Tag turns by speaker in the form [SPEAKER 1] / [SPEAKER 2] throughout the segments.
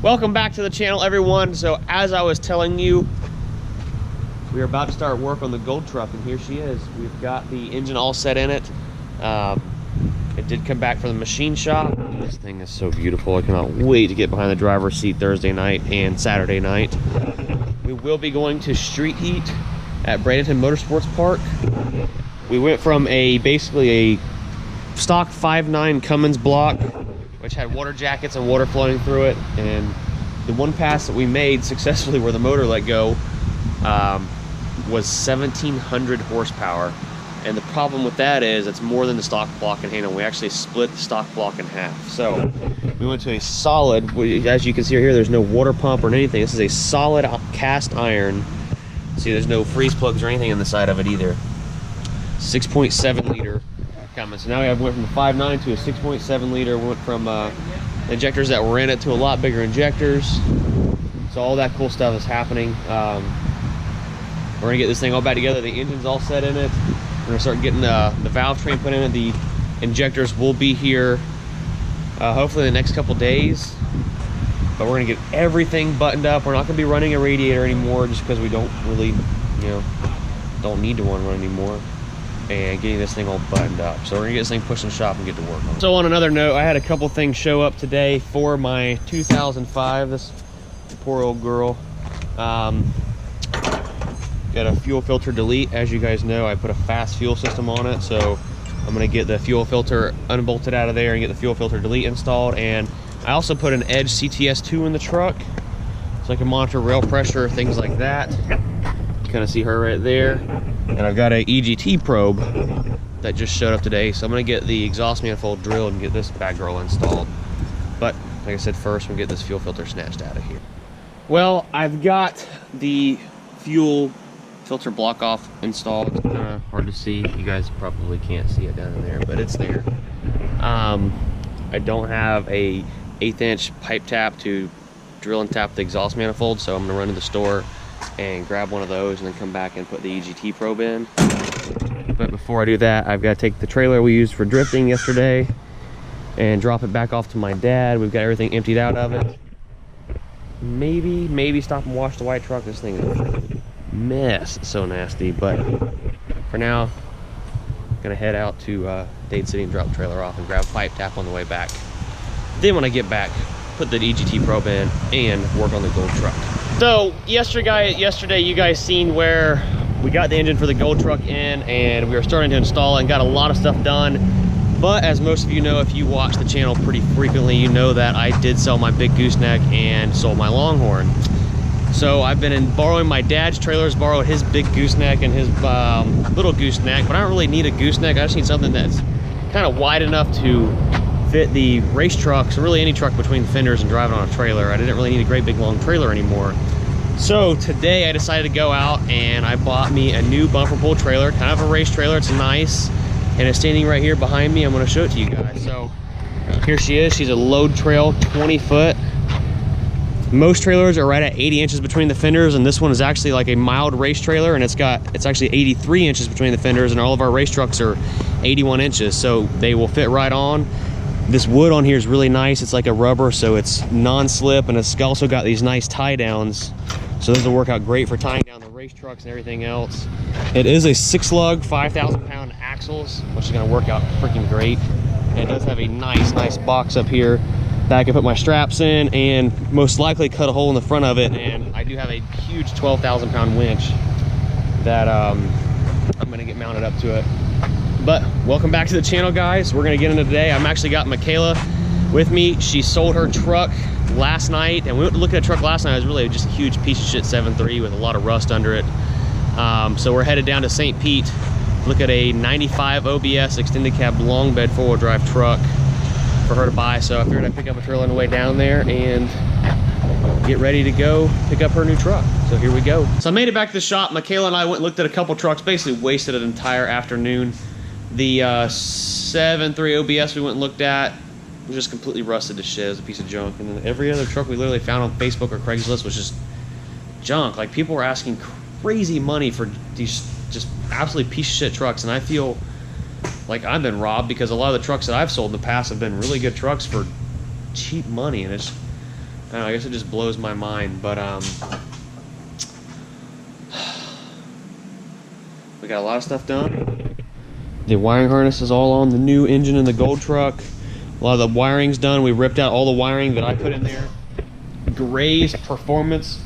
[SPEAKER 1] Welcome back to the channel, everyone. So as I was telling you, we are about to start work on the gold truck, and here she is. We've got the engine all set in it. It did come back from the machine shop. This thing is so beautiful. I cannot wait to get behind the driver's seat Thursday night and Saturday night. We will be going to street heat at Bradenton Motorsports Park. We went from basically a stock 5.9 Cummins block, which had water jackets and water flowing through it, and the one pass that we made successfully where the motor let go was 1,700 horsepower. And the problem with that is it's more than the stock block can handle. We actually split the stock block in half. So we went to a solid, as you can see here, there's no water pump or anything. This is a solid cast iron. See, there's no freeze plugs or anything on the side of it either. 6.7 liter Cummins. So now we went from a 5.9 to a 6.7 liter. We went from injectors that were in it to a lot bigger injectors. So all that cool stuff is happening. We're gonna get this thing all back together. The engine's all set in it. We're gonna start getting the valve train put in it. The injectors will be here hopefully in the next couple days. But we're gonna get everything buttoned up. We're not gonna be running a radiator anymore just because we don't really, don't need to run anymore. And getting this thing all buttoned up. So we're gonna get this thing pushed in the shop and get to work on it. So on another note, I had a couple things show up today for my 2005, this poor old girl. Got a fuel filter delete. As you guys know, I put a fast fuel system on it, so I'm gonna get the fuel filter unbolted out of there and get the fuel filter delete installed. And I also put an Edge CTS2 in the truck, so I can monitor rail pressure, things like that. Kind of see her right there. And I've got a EGT probe that just showed up today, so I'm gonna get the exhaust manifold drilled and get this bad girl installed. But like I said, first we'll get this fuel filter snatched out of here. Well, I've got the fuel filter block off installed. It's kind of hard to see. You guys probably can't see it down in there, but it's there. I don't have a 1/8 inch pipe tap to drill and tap the exhaust manifold, so I'm gonna run to the store and grab one of those and then come back and put the EGT probe in. But before I do that, I've got to take the trailer we used for drifting yesterday and drop it back off to my dad. We've got everything emptied out of it. Maybe stop and wash the white truck. This thing is a mess. It's so nasty. But for now, I'm gonna head out to Dade City and drop the trailer off and grab a pipe tap on the way back. Then when I get back, put the EGT probe in and work on the gold truck. So yesterday you guys seen where we got the engine for the gold truck in, and we were starting to install it and got a lot of stuff done. But as most of you know, if you watch the channel pretty frequently, you know that I did sell my big gooseneck and sold my Longhorn. So I've been borrowing my dad's trailers, borrowed his big gooseneck and his little gooseneck, but I don't really need a gooseneck. I just need something that's kind of wide enough to fit the race trucks, or really any truck between the fenders, and drive it on a trailer. I didn't really need a great big long trailer anymore. So today I decided to go out and I bought me a new bumper pull trailer, kind of a race trailer. It's nice, and it's standing right here behind me. I'm going to show it to you guys. So here she is. She's a load trail, 20 foot. Most trailers are right at 80 inches between the fenders, and this one is actually like a mild race trailer, and it's actually 83 inches between the fenders, and all of our race trucks are 81 inches, so they will fit right on. This wood on here is really nice. It's like a rubber, so it's non-slip, and it's also got these nice tie downs. So this will work out great for tying down the race trucks and everything else. It is a 6-lug, 5,000 pound axles, which is gonna work out freaking great. And it does have a nice box up here that I can put my straps in and most likely cut a hole in the front of it. And I do have a huge 12,000 pound winch that I'm gonna get mounted up to it. But welcome back to the channel, guys. We're gonna get into today. I'm actually got Michaela with me. She sold her truck last night, and we went to look at a truck last night. It was really just a huge piece of shit 7.3 with a lot of rust under it. So we're headed down to St. Pete to look at a 95 OBS extended cab long bed 4-wheel drive truck for her to buy. So I figured I'd pick up a trailer on the way down there and get ready to go pick up her new truck. So here we go. So I made it back to the shop. Michaela and I went and looked at a couple trucks, basically wasted an entire afternoon. The 7.3 OBS we went and looked at was just completely rusted to shit. It was a piece of junk. And then every other truck we literally found on Facebook or Craigslist was just junk. Like, people were asking crazy money for these just absolutely piece of shit trucks, and I feel like I've been robbed because a lot of the trucks that I've sold in the past have been really good trucks for cheap money, and it's I don't know, I guess it just blows my mind, but we got a lot of stuff done. The wiring harness is all on the new engine in the gold truck. A lot of the wiring's done. We ripped out all the wiring that I put in there. Gray's Performance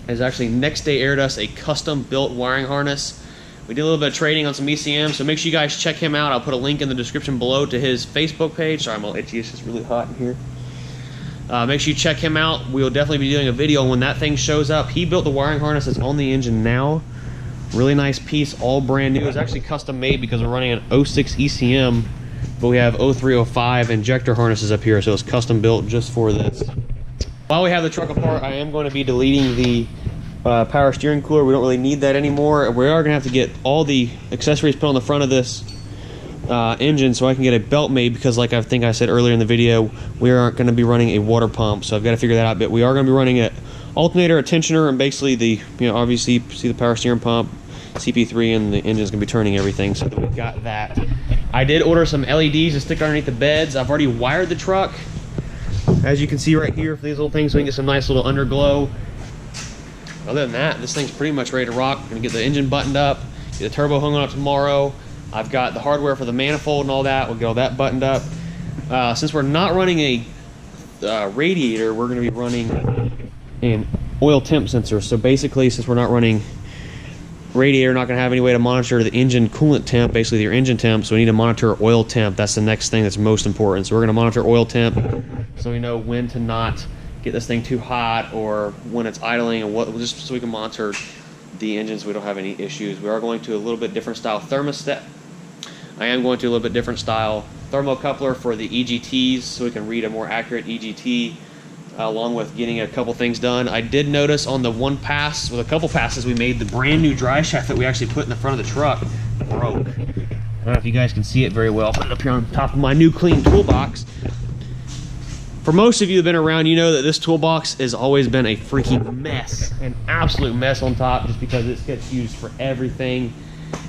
[SPEAKER 1] has actually next day aired us a custom built wiring harness. We did a little bit of trading on some ECM, so make sure you guys check him out. I'll put a link in the description below to his Facebook page. Sorry, I'm all itchy, it's just really hot in here. Make sure you check him out. We'll definitely be doing a video when that thing shows up. He built the wiring harness that's on the engine now. Really nice piece, all brand new. It's actually custom made because we're running an 06 ECM, but we have 0305 injector harnesses up here, so it's custom built just for this. While we have the truck apart, I am going to be deleting the power steering cooler. We don't really need that anymore. We are going to have to get all the accessories put on the front of this engine so I can get a belt made, because like I think I said earlier in the video, we aren't going to be running a water pump, so I've got to figure that out. But we are going to be running an alternator, a tensioner, and basically the, obviously you see the power steering pump, CP3, and the engine's going to be turning everything, so that we've got that. I did order some LEDs to stick underneath the beds. I've already wired the truck, as you can see right here, for these little things, so we can get some nice little underglow. Other than that, this thing's pretty much ready to rock. I'm going to get the engine buttoned up, get the turbo hung up tomorrow. I've got the hardware for the manifold and all that. We'll get all that buttoned up. Since we're not running a radiator, we're going to be running an oil temp sensor. So basically, since we're not running radiator, not going to have any way to monitor the engine coolant temp, basically your engine temp, so we need to monitor oil temp. That's the next thing that's most important. So we're going to monitor oil temp so we know when to not get this thing too hot or when it's idling, and what, just so we can monitor the engine so we don't have any issues. We are going to a little bit different style thermostat. I am going to a little bit different style thermocoupler for the EGTs so we can read a more accurate EGT, along with getting a couple things done. I did notice on the one pass, with a couple passes we made, the brand new dry shaft that we actually put in the front of the truck broke. I don't know if you guys can see it very well. I'll put it up here on top of my new clean toolbox. For most of you that have been around, you know that this toolbox has always been a freaking mess, an absolute mess on top, just because it gets used for everything.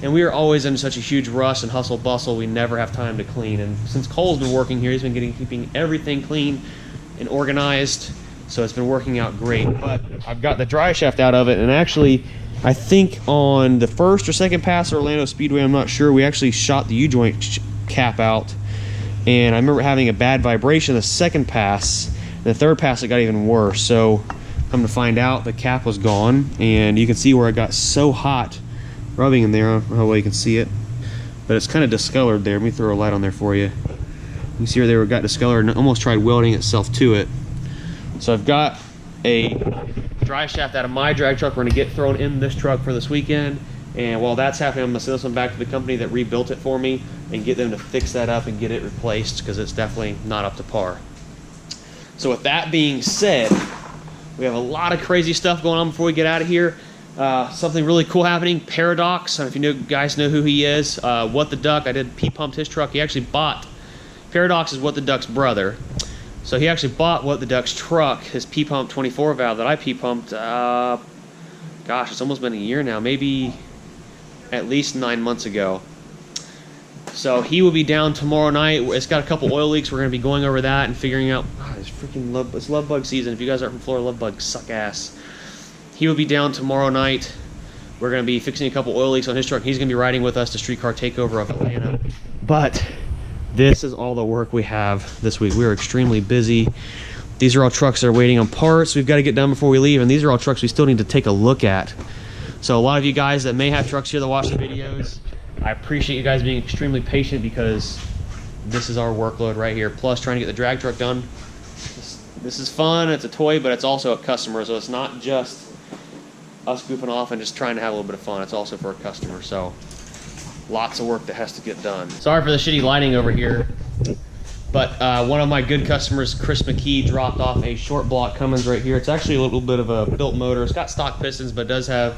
[SPEAKER 1] And we are always in such a huge rush and hustle bustle, we never have time to clean. And since Cole's been working here, he's been keeping everything clean and organized, so it's been working out great. But I've got the dry shaft out of it, and actually, I think on the first or second pass at Orlando Speedway, I'm not sure, we actually shot the U-joint cap out, and I remember having a bad vibration the second pass. The third pass it got even worse. So come to find out, the cap was gone, and you can see where it got so hot rubbing in there. I don't know how well you can see it, but it's kind of discolored there. Let me throw a light on there for you. You can see where they got discolored and almost tried welding itself to it. So I've got a dry shaft out of my drag truck. We're going to get thrown in this truck for this weekend, and while that's happening, I'm going to send this one back to the company that rebuilt it for me and get them to fix that up and get it replaced, because it's definitely not up to par. So with that being said, we have a lot of crazy stuff going on before we get out of here. Something really cool happening. Paradox, I don't know if you guys know who he is. What the Duck, I did P-pumped his truck. He actually bought, Paradox is What the Duck's brother. So he actually bought What the Duck's truck, his P-pump 24 valve that I P-pumped, gosh, it's almost been a year now, maybe at least 9 months ago. So he will be down tomorrow night. It's got a couple oil leaks. We're going to be going over that and figuring out, it's freaking it's love bug season. If you guys aren't from Florida, love bugs suck ass. He will be down tomorrow night. We're going to be fixing a couple oil leaks on his truck. He's going to be riding with us to Streetcar Takeover of Atlanta. But this is all the work we have this week. We are extremely busy. These are all trucks that are waiting on parts we've got to get done before we leave, and these are all trucks we still need to take a look at. So a lot of you guys that may have trucks here that watch the videos, I appreciate you guys being extremely patient, because this is our workload right here, plus trying to get the drag truck done. This is fun, it's a toy, but it's also a customer, so it's not just us goofing off and just trying to have a little bit of fun. It's also for a customer, so lots of work that has to get done. Sorry for the shitty lighting over here, but one of my good customers, Chris McKee, dropped off a short block Cummins right here. It's actually a little bit of a built motor. It's got stock pistons, but it does have,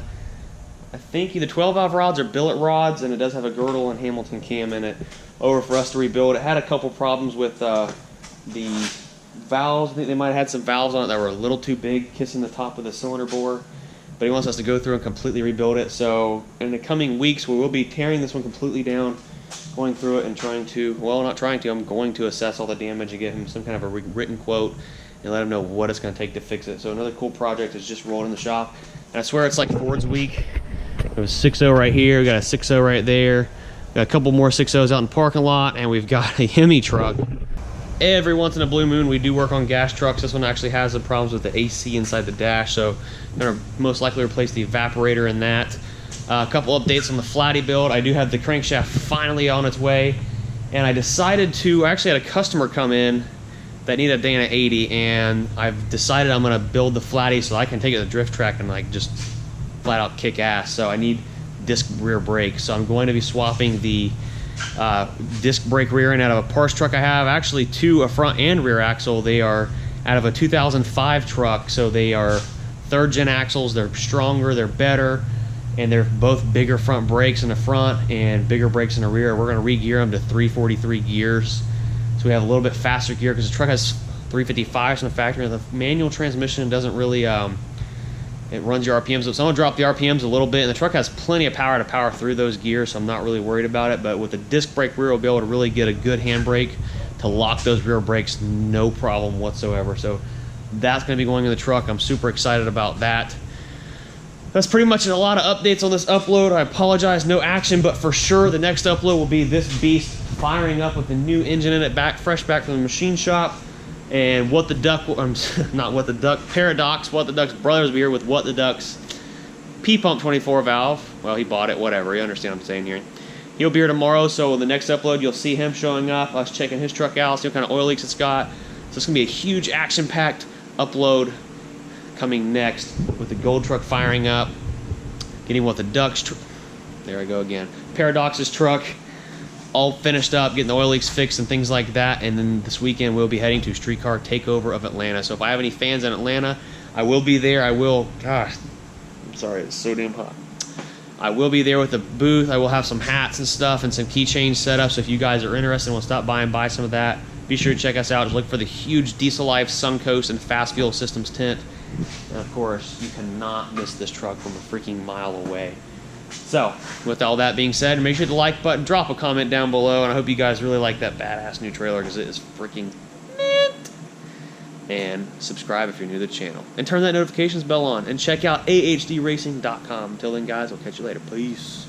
[SPEAKER 1] I think, either 12 valve rods or billet rods, and it does have a girdle and Hamilton cam in it over for us to rebuild. It had a couple problems with the valves. I think they might have had some valves on it that were a little too big, kissing the top of the cylinder bore, but he wants us to go through and completely rebuild it. So in the coming weeks, we will be tearing this one completely down, going through it and trying to, well, not trying to, I'm going to assess all the damage and get him some kind of a written quote and let them know what it's going to take to fix it. So another cool project is just rolling in the shop. And I swear it's like Ford's week. There's a 6.0 right here. We got a 6.0 right there. Got a couple more 6.0s out in the parking lot, and we've got a Hemi truck. Every once in a blue moon, we do work on gas trucks. This one actually has the problems with the AC inside the dash, so I'm going to most likely replace the evaporator in that. A couple updates on the flatty build. I do have the crankshaft finally on its way, and I decided to, I actually had a customer come in that needed a Dana 80, and I've decided I'm going to build the flatty so I can take it to the drift track and like just flat out kick ass. So I need disc rear brakes, so I'm going to be swapping the disc brake rear end out of a parts truck I have, actually to a front and rear axle. They are out of a 2005 truck, so they are 3rd gen axles. They're stronger, they're better, and they're both bigger front brakes in the front and bigger brakes in the rear. We're going to re-gear them to 343 gears, so we have a little bit faster gear because the truck has 355s from the factory. The manual transmission doesn't really it runs your RPMs. So I'm going to drop the RPMs a little bit, and the truck has plenty of power to power through those gears, so I'm not really worried about it. But with the disc brake rear, we'll be able to really get a good handbrake to lock those rear brakes, no problem whatsoever. So that's going to be going in the truck. I'm super excited about that. That's pretty much a lot of updates on this upload. I apologize, no action, but for sure the next upload will be this beast firing up with the new engine in it, fresh back from the machine shop. And What the Duck, not What the Duck, Paradox, What the Duck's brothers will be here with What the Duck's P-Pump 24 valve. Well, he bought it, whatever, you understand what I'm saying here. He'll be here tomorrow, so the next upload you'll see him showing up, us checking his truck out, see what kind of oil leaks it's got. So it's going to be a huge action-packed upload coming next with the gold truck firing up, getting What the Duck's, there I go again, Paradox's truck all finished up, getting the oil leaks fixed and things like that. And then this weekend we'll be heading to Streetcar Takeover of Atlanta. So if I have any fans in Atlanta, I will be there. I will, gosh, I'm sorry, it's so damn hot. I will be there with the booth. I will have some hats and stuff and some keychains set up. So if you guys are interested and want to stop by and buy some of that, be sure to check us out. Just look for the huge Diesel Life, SUNCOAST, and Fast Fuel Systems tent. And of course, you cannot miss this truck from a freaking mile away. So, with all that being said, make sure to like button, drop a comment down below, and I hope you guys really like that badass new trailer because it is freaking mint. And subscribe if you're new to the channel. And turn that notifications bell on. And check out ahdracing.com. Until then, guys, I'll catch you later. Peace.